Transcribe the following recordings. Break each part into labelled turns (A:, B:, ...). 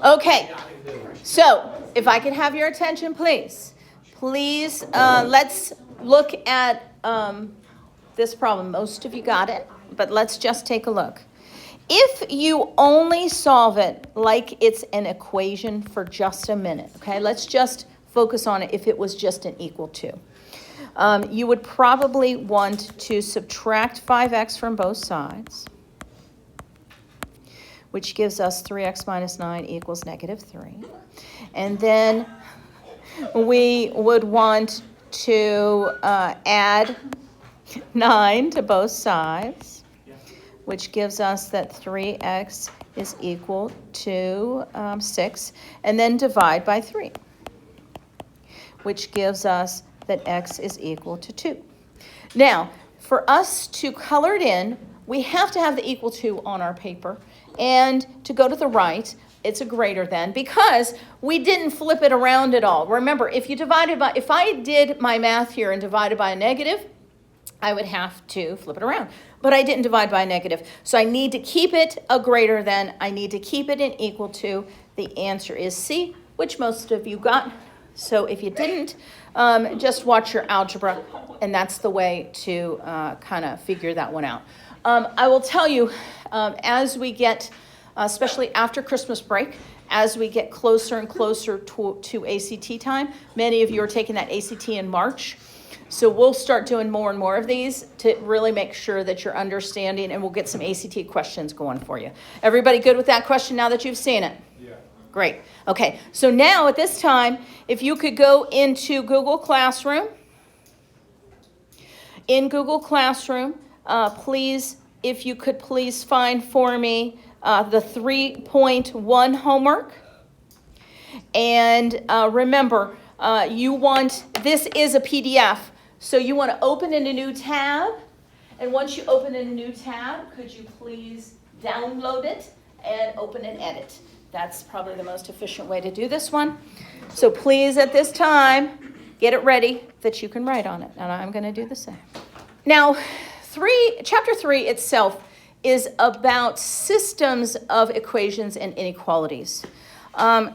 A: Okay, so if I could have your attention, please. Let's look at this problem. Most of you got it, but let's just take a look. If you only solve it like it's an equation for just a minute, okay, let's just focus on it if it was just an equal to. You would probably want to subtract 5x from both sides, which gives us 3x minus 9 equals negative 3. And then we would want to add 9 to both sides, which gives us that 3x is equal to 6, and then divide by 3, which gives us that x is equal to 2. Now, for us to color it in, we have to have the equal to on our paper, and to go to the right, it's a greater than, because we didn't flip it around at all. Remember, if I did my math here and divided by a negative, I would have to flip it around. But I didn't divide by a negative. So I need to keep it a greater than. I need to keep it an equal to. The answer is C, which most of you got. So if you didn't, just watch your algebra, and that's the way to kind of figure that one out. I will tell you, as we get, especially after Christmas break, as we get closer and closer to ACT time, many of you are taking that ACT in March. So we'll start doing more and more of these to really make sure that you're understanding, and we'll get some ACT questions going for you. Everybody good with that question now that you've seen it? Yeah. Great. Okay, so now at this time, if you could go into Google Classroom. In Google Classroom, please, if you could please find for me the 3.1 homework. And remember, this is a PDF. So you want to open in a new tab, and once you open in a new tab, could you please download it and open and edit? That's probably the most efficient way to do this one. So please, at this time, get it ready that you can write on it, and I'm going to do the same. Now, chapter 3 itself is about systems of equations and inequalities.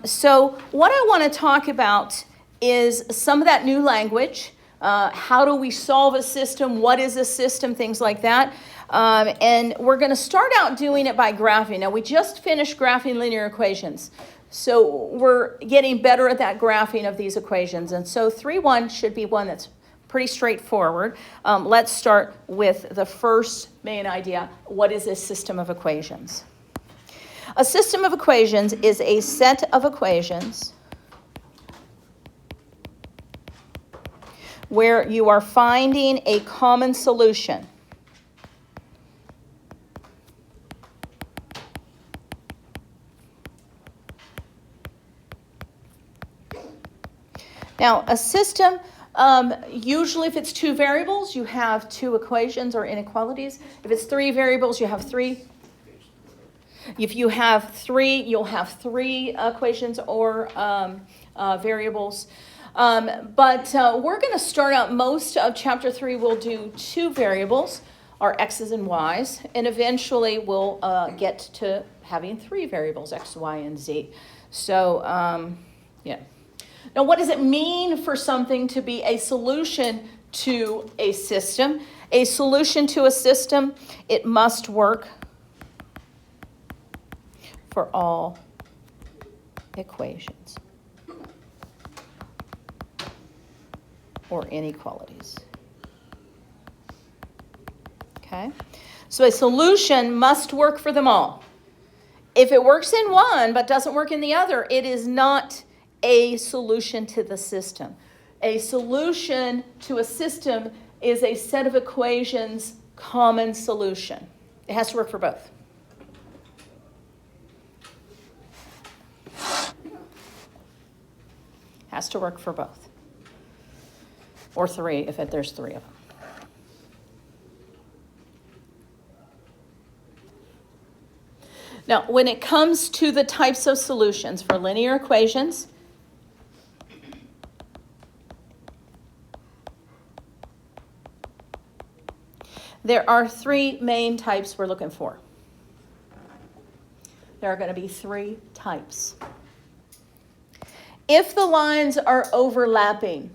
A: So what I want to talk about is some of that new language. How do we solve a system? What is a system? Things like that. And we're going to start out doing it by graphing. Now, we just finished graphing linear equations. So we're getting better at that graphing of these equations. And so 3.1 should be one that's pretty straightforward. Let's start with the first main idea. What is a system of equations? A system of equations is a set of equations where you are finding a common solution. Now, a system, usually if it's two variables, you have two equations or inequalities. If it's three variables, you have three. If you have three, you'll have three equations or variables. But we're going to start out, most of chapter 3 we'll do two variables, our x's and y's, and eventually we'll get to having three variables, x, y, and z. So, yeah. Now, what does it mean for something to be a solution to a system? A solution to a system, it must work for all equations or inequalities. Okay? So a solution must work for them all. If it works in one but doesn't work in the other, it is not a solution to the system. A solution to a system is a set of equations, common solution. It has to work for both. Has to work for both. Or three, if there's three of them. Now, when it comes to the types of solutions for linear equations, there are three main types we're looking for. there are going to be three types. If the lines are overlapping,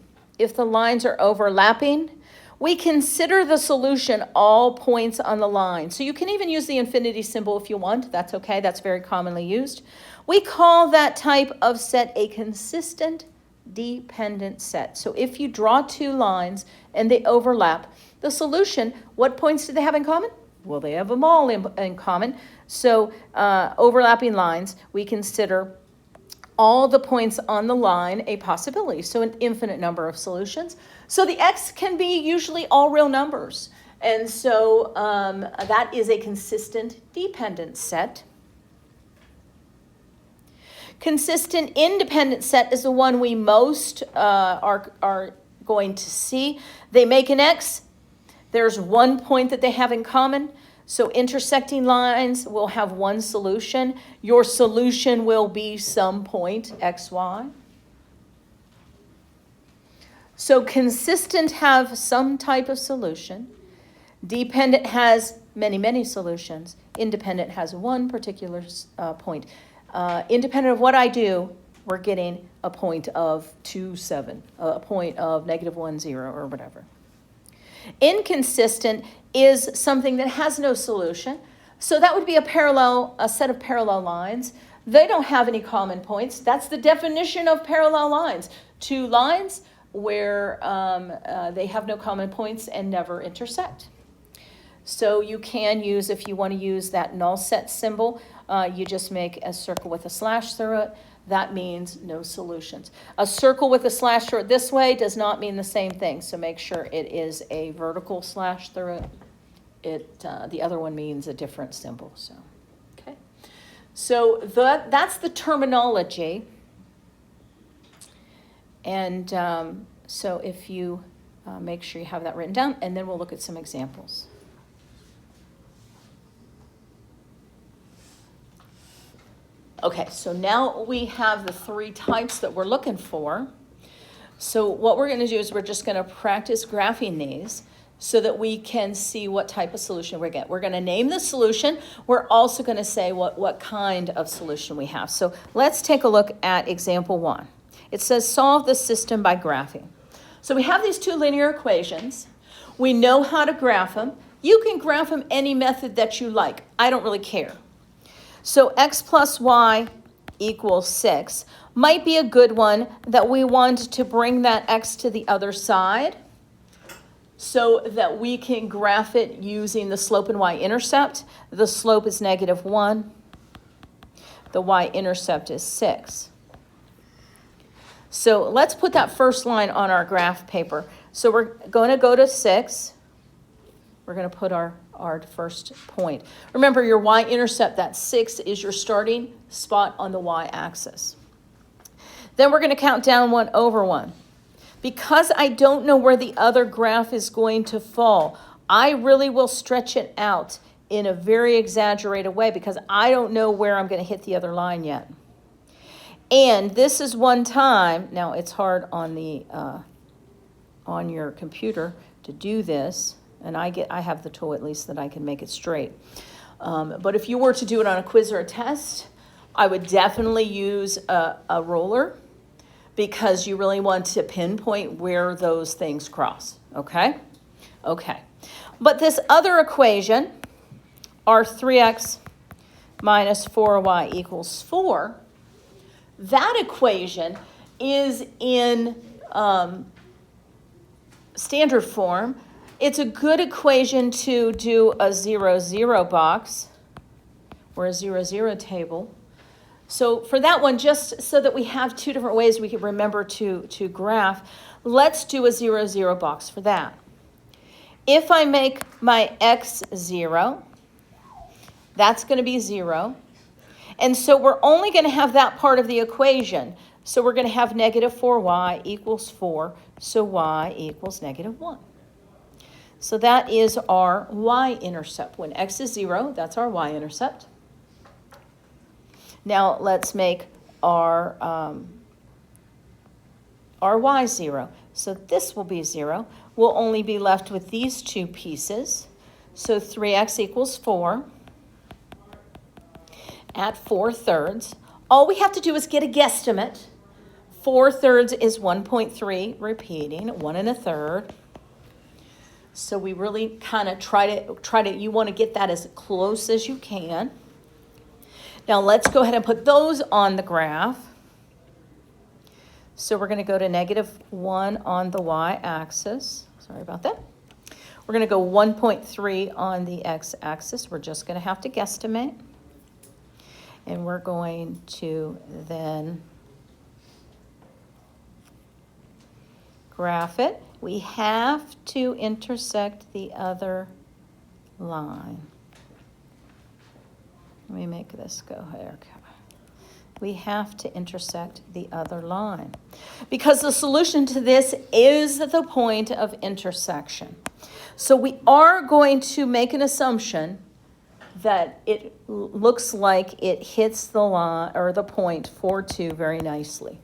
A: we consider the solution all points on the line. So you can even use the infinity symbol if you want. That's okay. That's very commonly used. We call that type of set a consistent dependent set. So if you draw two lines and they overlap, the solution, what points do they have in common? Well, they have them all in common. So overlapping lines, we consider all the points on the line a possibility, so an infinite number of solutions. So the x can be usually all real numbers, and so that is a consistent dependent set. Consistent independent set is the one we most are going to see. They make an x. There's one point that they have in common. So intersecting lines will have one solution. Your solution will be some point, xy. So consistent have some type of solution. Dependent has many, many solutions. Independent has one particular point. Independent of what I do, we're getting a point of 2, 7, a point of -1, 0, or whatever. Inconsistent is something that has no solution. So that would be a set of parallel lines. They don't have any common points. That's the definition of parallel lines. Two lines where they have no common points and never intersect. So you can use, if you want to use that null set symbol, you just make a circle with a slash through it. That means no solutions. A circle with a slash through it this way does not mean the same thing. So make sure it is a vertical slash through it. The other one means a different symbol. So, okay. So that's the terminology. And so if you make sure you have that written down, and then we'll look at some examples. Okay, so now we have the three types that we're looking for. So what we're going to do is we're just going to practice graphing these so that we can see what type of solution we get. We're going to name the solution. We're also going to say what kind of solution we have. So let's take a look at example 1. It says solve the system by graphing. So we have these two linear equations. We know how to graph them. You can graph them any method that you like. I don't really care. So x plus y equals 6 might be a good one that we want to bring that x to the other side so that we can graph it using the slope and y-intercept. The slope is -1. The y-intercept is 6. So let's put that first line on our graph paper. So we're going to go to 6. We're going to put our first point. Remember, your y-intercept, that 6, is your starting spot on the y-axis. Then we're going to count down 1 over 1. Because I don't know where the other graph is going to fall, I really will stretch it out in a very exaggerated way because I don't know where I'm going to hit the other line yet. And this is one time, now it's hard on the on your computer to do this, and I have the tool at least that I can make it straight. But if you were to do it on a quiz or a test, I would definitely use a ruler because you really want to pinpoint where those things cross, okay? Okay. But this other equation, our 3x minus 4y equals 4, that equation is in standard form. It's a good equation to do a 0, 0 box or a 0, 0 table. So for that one, just so that we have two different ways we can remember to graph, let's do a 0, 0 box for that. If I make my x 0, that's going to be 0. And so we're only going to have that part of the equation. So we're going to have -4y equals 4, so y equals -1. So that is our y-intercept. When x is 0, that's our y-intercept. Now let's make our y 0. So this will be 0. We'll only be left with these two pieces. So 3x equals 4. at 4/3. All we have to do is get a guesstimate. 4/3 is 1.3, repeating, 1 1/3. So we really kind of try to, you want to get that as close as you can. Now let's go ahead and put those on the graph. So we're going to go to -1 on the y-axis. Sorry about that. We're going to go 1.3 on the x-axis. We're just going to have to guesstimate. And we're going to then graph it. We have to intersect the other line. Let me make this go here. We have to intersect the other line because the solution to this is the point of intersection. So we are going to make an assumption that it looks like it hits the line or the point 4, 2 very nicely.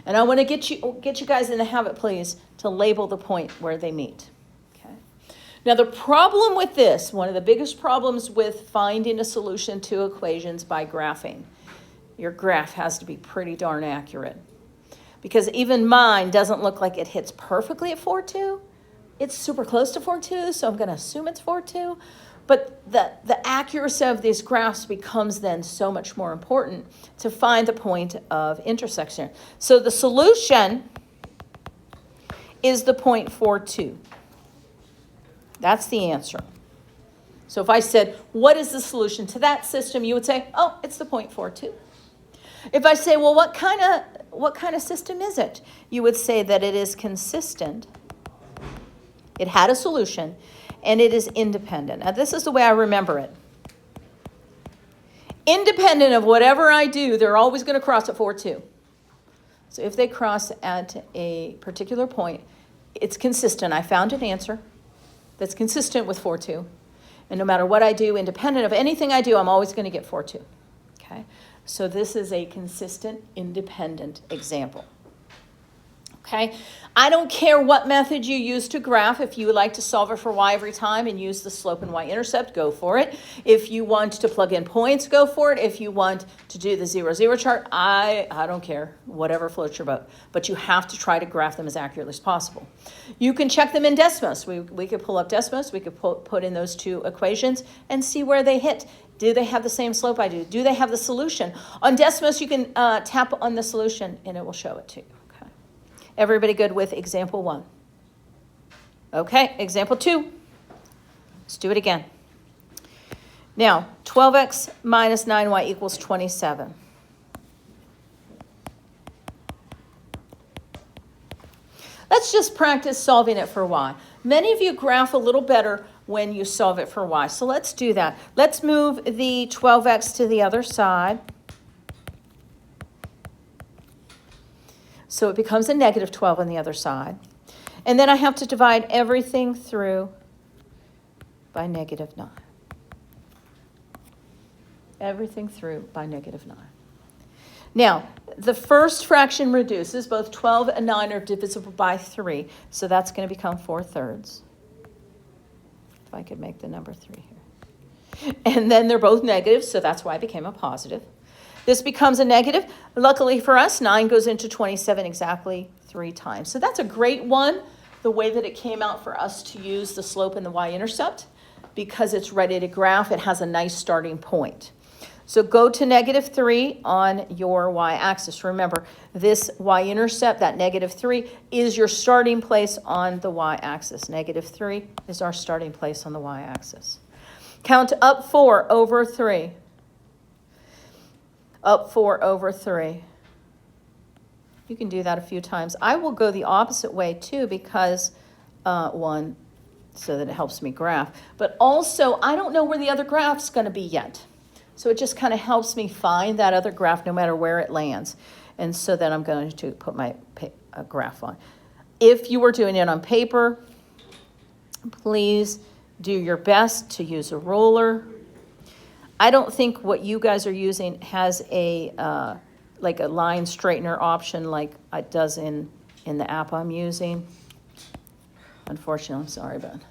A: And I want to get you guys in the habit, please, to label the point where they meet. Okay. Now the problem with this, one of the biggest problems with finding a solution to equations by graphing, your graph has to be pretty darn accurate. Because even mine doesn't look like it hits perfectly at 4, 2. It's super close to 4, 2, so I'm going to assume it's 4, 2. But the accuracy of these graphs becomes then so much more important to find the point of intersection. So the solution is the point 4, 2. That's the answer. So if I said, what is the solution to that system? You would say, oh, it's the point 4, 2. If I say, well, what kind of system is it? You would say that it is consistent. It had a solution, and it is independent. Now, this is the way I remember it. Independent of whatever I do, they're always going to cross at 4, 2. So if they cross at a particular point, it's consistent. I found an answer that's consistent with 4, 2. And no matter what I do, independent of anything I do, I'm always going to get 4, 2. Okay? So this is a consistent, independent example. Okay? I don't care what method you use to graph. If you would like to solve it for y every time and use the slope and y-intercept, go for it. If you want to plug in points, go for it. If you want to do the 0, 0 chart, I don't care. Whatever floats your boat. But you have to try to graph them as accurately as possible. You can check them in Desmos. We could pull up Desmos. We could put in those two equations and see where they hit. Do they have the same slope I do? Do they have the solution? On Desmos, you can tap on the solution, and it will show it to you. Okay. Everybody good with example 1? Okay, example 2. Let's do it again. Now, 12x minus 9y equals 27. Let's just practice solving it for y. Many of you graph a little better when you solve it for y. So let's do that. Let's move the 12x to the other side. So it becomes a negative 12 on the other side. And then I have to divide everything through by negative 9. Everything through by negative 9. Now, the first fraction reduces. Both 12 and 9 are divisible by 3. So that's going to become 4/3. If I could make the number 3 here. And then they're both negative, so that's why it became a positive. This becomes a negative. Luckily for us, 9 goes into 27 exactly 3 times. So that's a great one, the way that it came out for us to use the slope and the y-intercept. Because it's ready to graph, it has a nice starting point. So go to -3 on your y-axis. Remember, this y-intercept, that -3, is your starting place on the y-axis. -3 is our starting place on the y-axis. Count up 4 over 3. Up 4 over 3. You can do that a few times. I will go the opposite way too because, one, so that it helps me graph. But also, I don't know where the other graph's going to be yet. So it just kind of helps me find that other graph no matter where it lands. And so then I'm going to put my graph on. If you were doing it on paper, please do your best to use a ruler. I don't think what you guys are using has a like a line straightener option like it does in the app I'm using. Unfortunately, I'm sorry about it.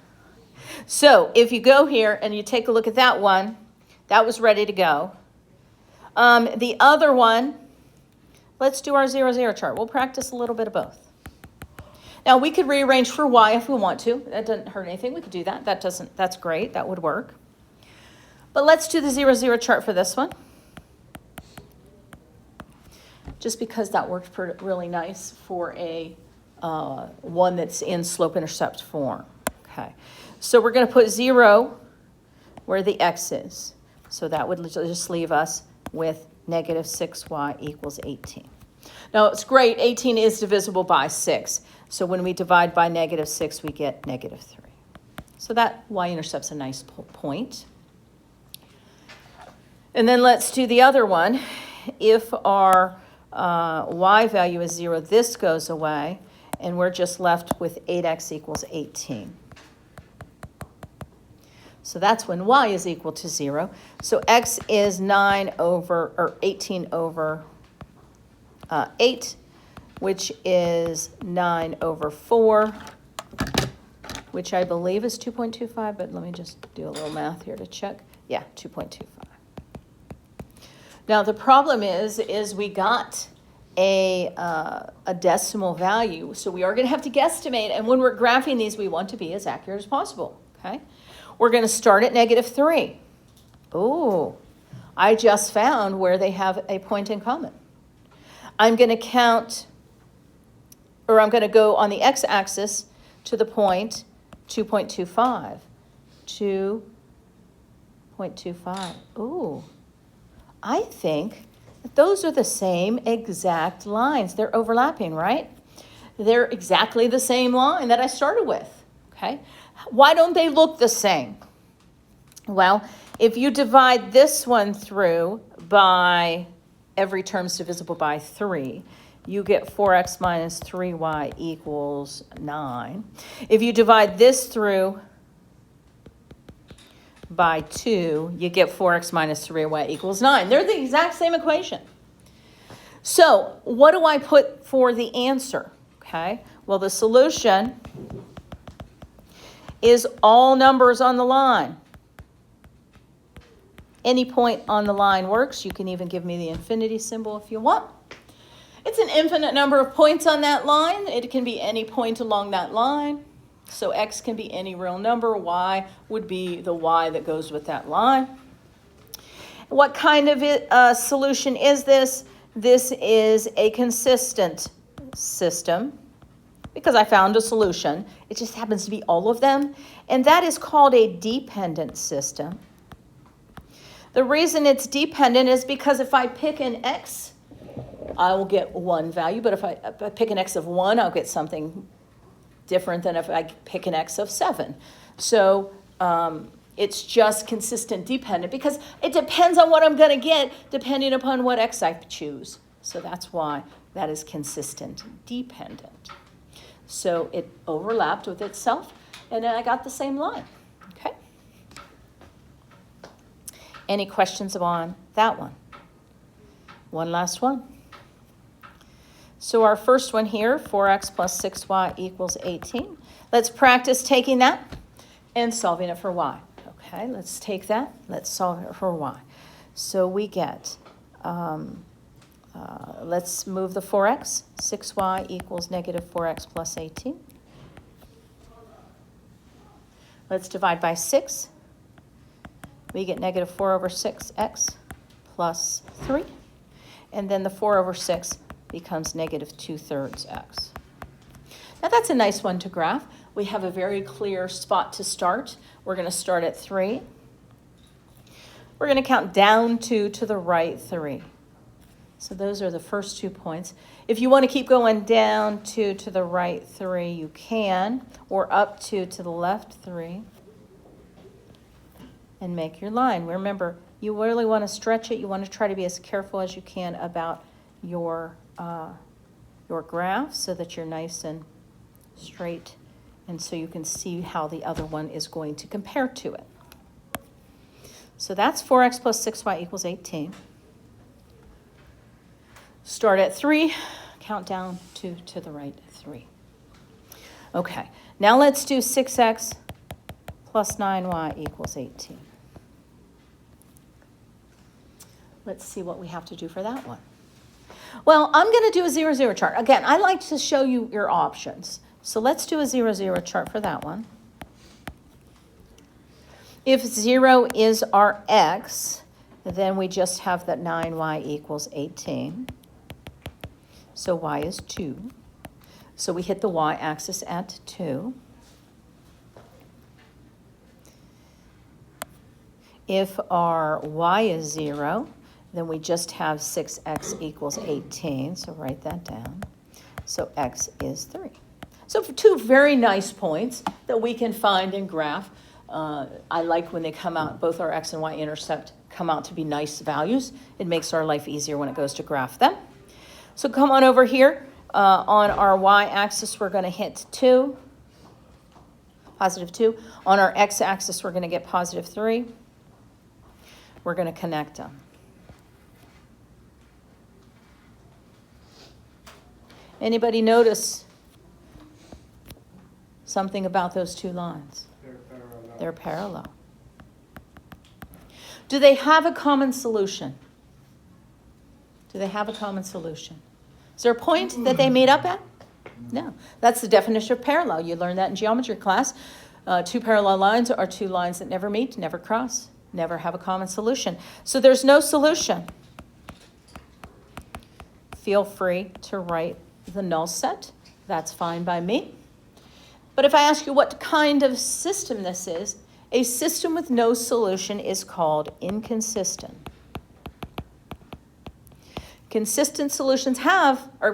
A: So if you go here and you take a look at that one, that was ready to go. The other one, let's do our 0, 0 chart. We'll practice a little bit of both. Now, we could rearrange for y if we want to. That doesn't hurt anything. We could do that. That's great. That would work. But let's do the 0, 0 chart for this one. Just because that worked really nice for a one that's in slope-intercept form. Okay. So we're going to put 0 where the x is. So that would just leave us with negative 6y equals 18. Now, it's great. 18 is divisible by 6. So when we divide by negative 6, we get negative 3. So that y-intercept's a nice point. And then let's do the other one. If our y value is 0, this goes away, and we're just left with 8x equals 18. So that's when y is equal to 0. So x is 18 over 8, which is 9 over 4, which I believe is 2.25, but let me just do a little math here to check. Yeah, 2.25. Now, the problem is we got a decimal value, so we are going to have to guesstimate, and when we're graphing these, we want to be as accurate as possible, okay? We're going to start at negative 3. Ooh, I just found where they have a point in common. I'm going to count, or I'm going to go on the x-axis to the point 2.25. 2.25. Ooh, I think that those are the same exact lines. They're overlapping, right? They're exactly the same line that I started with, okay? Why don't they look the same? Well, if you divide this one through by every term's divisible by 3, you get 4x minus 3y equals 9. If you divide this through by 2, you get 4x minus 3y equals 9. They're the exact same equation. So what do I put for the answer? Okay, well, the solution is all numbers on the line. Any point on the line works. You can even give me the infinity symbol if you want. It's an infinite number of points on that line. It can be any point along that line. So x can be any real number. Y would be the y that goes with that line. What kind of solution is this? This is a consistent system because I found a solution. It just happens to be all of them. And that is called a dependent system. The reason it's dependent is because if I pick an x, I will get one value. But if I pick an x of 1, I'll get something different than if I pick an x of 7. So it's just consistent dependent because it depends on what I'm going to get depending upon what x I choose. So that's why that is consistent dependent. So it overlapped with itself, and then I got the same line. Okay? Any questions on that one? One last one. So our first one here, 4x plus 6y equals 18. Let's practice taking that and solving it for y. Okay, let's take that. Let's solve it for y. So we get, let's move the 4x. 6y equals negative 4x plus 18. Let's divide by 6. We get negative 4 over 6x plus 3. And then the 4 over 6 becomes negative 2/3 x. Now that's a nice one to graph. We have a very clear spot to start. We're going to start at 3. We're going to count down 2 to the right 3. So those are the first 2 points. If you want to keep going down 2 to the right 3, you can, or up 2 to the left 3, and make your line. Remember, you really want to stretch it. You want to try to be as careful as you can about your graph so that you're nice and straight, and so you can see how the other one is going to compare to it. So that's 4x plus 6y equals 18. Start at 3, count down 2 to the right 3. Okay, now let's do 6x plus 9y equals 18. Let's see what we have to do for that one. Well, I'm going to do a 0, 0 chart. Again, I like to show you your options. So let's do a 0, 0 chart for that one. If 0 is our x, then we just have that 9y equals 18. So y is 2. So we hit the y-axis at 2. If our y is 0, then we just have 6x equals 18. So write that down. So x is 3. So for two very nice points that we can find and graph. I like when they come out, both our x and y intercept come out to be nice values. It makes our life easier when it goes to graph them. So come on over here. On our y-axis, we're going to hit 2, positive 2. On our x-axis, we're going to get positive 3. We're going to connect them. Anybody notice something about those two lines? They're parallel. Do they have a common solution? Do they have a common solution? Is there a point that they meet up at? No. That's the definition of parallel. You learned that in geometry class. Two parallel lines are two lines that never meet, never cross, never have a common solution. So there's no solution. Feel free to write the null set. That's fine by me. But if I ask you what kind of system this is, a system with no solution is called inconsistent. Consistent systems have a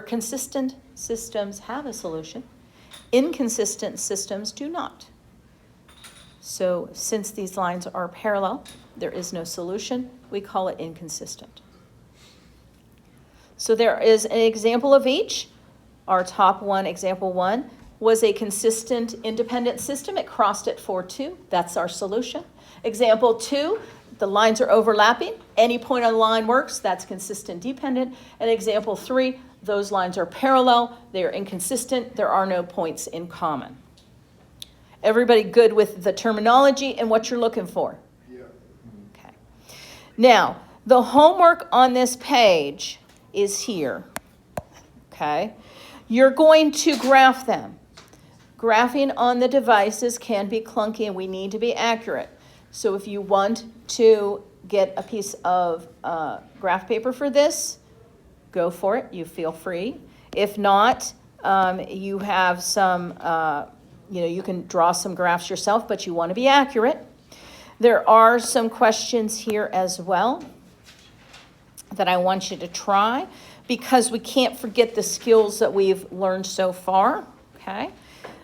A: solution. Inconsistent systems do not. So since these lines are parallel, there is no solution. We call it inconsistent. So there is an example of each. Our top one, example 1, was a consistent independent system. It crossed at 4, 2. That's our solution. Example 2, the lines are overlapping. Any point on the line works. That's consistent dependent. And example 3, those lines are parallel. They are inconsistent. There are no points in common. Everybody good with the terminology and what you're looking for? Yeah. Okay. Now, the homework on this page is here. Okay. You're going to graph them. Graphing on the devices can be clunky and we need to be accurate. So if you want to get a piece of graph paper for this, go for it. You feel free. If not, you have some, you can draw some graphs yourself, but you want to be accurate. There are some questions here as well that I want you to try because we can't forget the skills that we've learned so far, okay?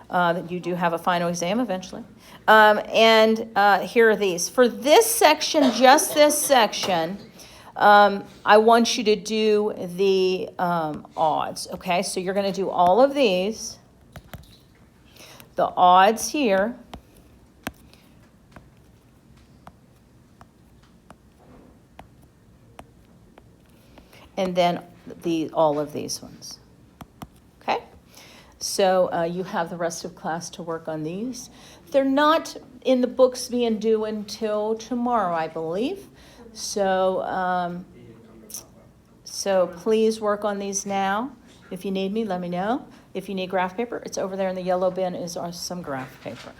A: That you do have a final exam eventually. Here are these. For this section, just this section, I want you to do the odds, okay? So you're going to do all of these. The odds here. And then all of these ones. Okay? So you have the rest of class to work on these. They're not in the books being due until tomorrow, I believe. So please work on these now. If you need me, let me know. If you need graph paper, it's over there in the yellow bin is some graph paper.